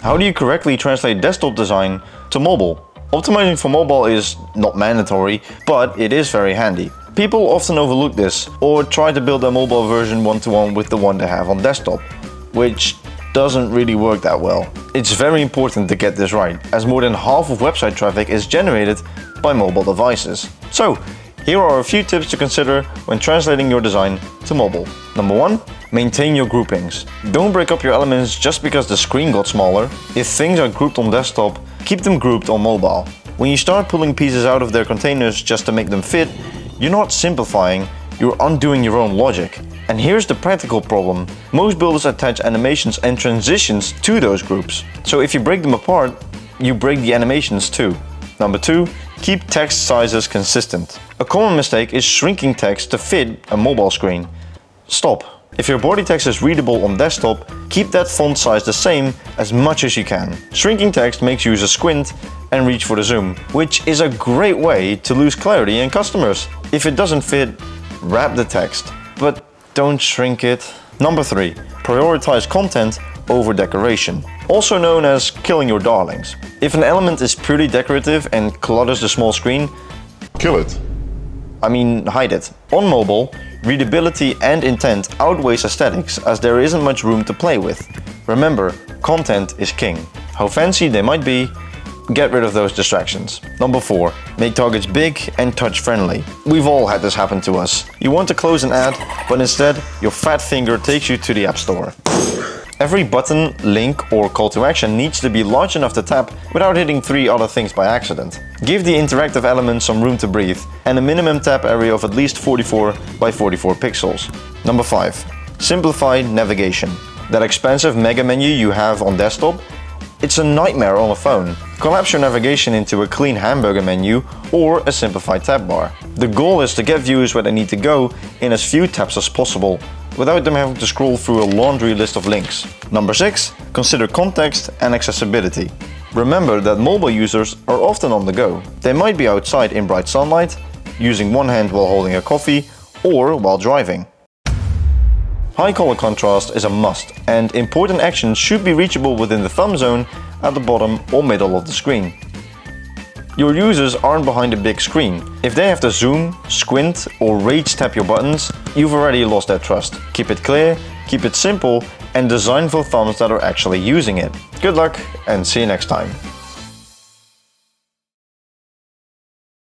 How do you correctly translate desktop design to mobile? Optimizing for mobile is not mandatory, but it is very handy. People often overlook this or try to build their mobile version one-to-one with the one they have on desktop, which doesn't really work that well. It's very important to get this right, as more than half of website traffic is generated by mobile devices. So, here are a few tips to consider when translating your design to mobile. Number 1. Maintain your groupings. Don't break up your elements just because the screen got smaller. If things are grouped on desktop, keep them grouped on mobile. When you start pulling pieces out of their containers just to make them fit, you're not simplifying, you're undoing your own logic. And here's the practical problem. Most builders attach animations and transitions to those groups. So if you break them apart, you break the animations too. Number 2. Keep text sizes consistent. A common mistake is shrinking text to fit a mobile screen. Stop. If your body text is readable on desktop, keep that font size the same as much as you can. Shrinking text makes users squint and reach for the zoom, which is a great way to lose clarity in customers. If it doesn't fit, wrap the text, but don't shrink it. Number 3. Prioritize content over decoration, also known as killing your darlings. If an element is purely decorative and clutters the small screen, kill it. Hide it. On mobile, readability and intent outweighs aesthetics, as there isn't much room to play with. Remember, content is king. How fancy they might be, get rid of those distractions. Number 4. Make targets big and touch-friendly. We've all had this happen to us. You want to close an ad, but instead, your fat finger takes you to the App Store. Every button, link or call to action needs to be large enough to tap without hitting 3 other things by accident. Give the interactive element some room to breathe and a minimum tap area of at least 44 by 44 pixels. Number 5. Simplify navigation. That expensive mega menu you have on desktop, it's a nightmare on a phone. Collapse your navigation into a clean hamburger menu or a simplified tab bar. The goal is to get viewers where they need to go in as few taps as possible, without them having to scroll through a laundry list of links. Number 6. Consider context and accessibility. Remember that mobile users are often on the go. They might be outside in bright sunlight, using one hand while holding a coffee, or while driving. High color contrast is a must, and important actions should be reachable within the thumb zone at the bottom or middle of the screen. Your users aren't behind a big screen. If they have to zoom, squint, or rage tap your buttons, you've already lost their trust. Keep it clear, keep it simple, and design for thumbs that are actually using it. Good luck and see you next time.